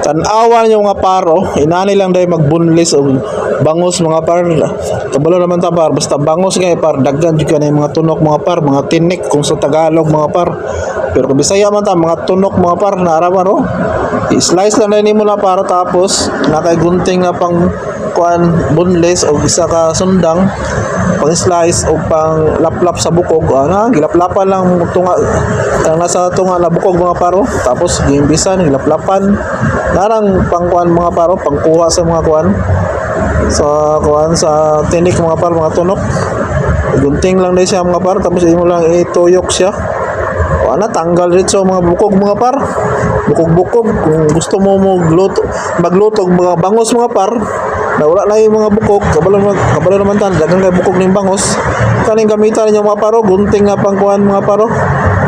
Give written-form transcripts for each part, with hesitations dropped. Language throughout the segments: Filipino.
Tanawan yung mga paro, inani lang dahil magbunlis o bangus mga par. Kabalo naman ta par, basta bangus kay par, daggan jud kanay mga tunok mga par, mga tinik kung sa Tagalog mga par. Pero kung Bisaya man ta, mga tunok mga par, naaraman no. I-slice lang na nimo na para tapos nakay gunting na pang kuan bunlis o isa ka sundang pang slice o pang laplap sa bukog gilaplapan lang tunga ang nasa tunga na bukog mga paro tapos gimbisan gilaplapan narang pang kuan mga paro pangkuha sa mga kuan sa tinik mga paro mga tunok gunting lang din siya mga paro tapos imo lang ituyok siya tanggal dito mga bukog mga par bukog kung gusto mo magluto mga bangos mga par na wala na yung mga bukog kabalo naman tan dagan kay bukog ning bangos kaning gamitan ninyo mga paro gunting nga pang kuan mga paro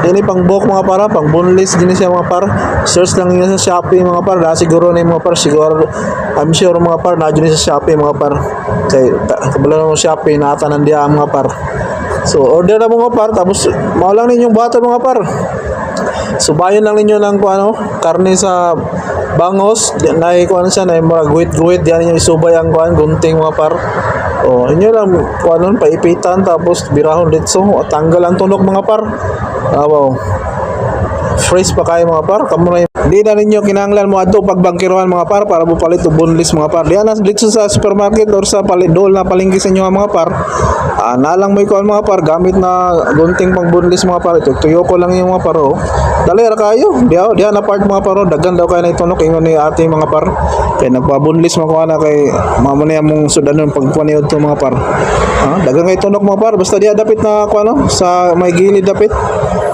ini pang buhok mga para pang boneless gini siya mga par search lang niyo sa Shopee mga par da siguro na yung mga par siguro I'm sure mga par na dyan sa Shopee mga par kay kabalo mo Shopee natanan dia mga par. So, order na mga par, tapos maulang ninyong buhaton mga par. Subayan lang ninyo ng karne sa bangos, na kuan siya, na mga guwit-guwit, diyan ninyo isubay ang gunting mga par. O, inyo lang, paipitan, tapos birahon dito, tanggal ang tunok mga par. Wow. Fresh pa kayo mga par, kamo na di na ninyo kinahanglan mo ato pagbangkiruan mga par para bupalit o boneless mga par. Diyan na dito sa supermarket or sa palidol na palengke sa inyo mga par. Nalang mo ikuan mga par gamit na gunting pang boneless mga par. Tuyo ko lang yung mga par. Dali ra kayo. Diyan na part mga par. Dagan daw kayo na itunok ingon ni ate mga par. Kay nagpa-boneless mga na kay mamo na mong sudanon pagpaniod to mga par. Dagan kay tunok mga par basta diya dapit na sa may gilid dapit.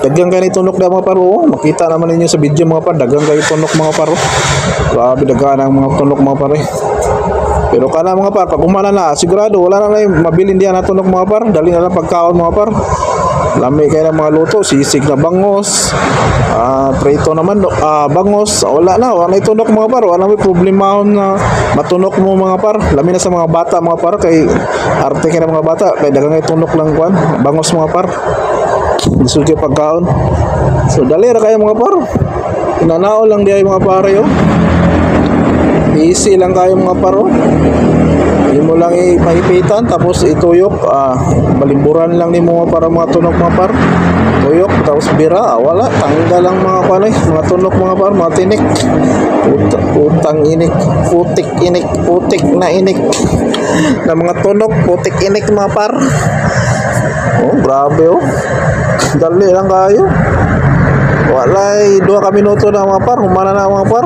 Dagan kayo na itunok na mga par. Makita naman ninyo sa video mga par. Dagan kayo tunok mga par. Grabe dagan ang mga tunok mga par. Pero kana mga par, pag umana na, sigurado wala na lang mabilin diyan na tunok mga par. Dali na lang pagkaon mga par. Lami kayo ng mga luto, sisig na bangos, prito naman, bangos, wala na tunok mga par. Wala may problema na matunok mo mga par. Lami na sa mga bata mga par, kay arte kayo ng mga bata, kay dagang ay tunok lang bangos mga par. Gusto kayo pagkaon. So dali na kayo mga par. Nanao lang diyan mga pare yo. Easy lang kayo mga paro. Hindi mo lang ipaipitan tapos ituyok. Balimburan lang ni mo para mga tunok mga par. Tuyok tapos bira. Wala. Tanggal lang mga mga tunok mga par. Mga tinik. Utang inik. Putik na inik. Na mga tunok. Putik inik mga par. Oh, grabe oh. Dali lang kayo. Walay 2 ka minuto na mga par. Humana na mga par.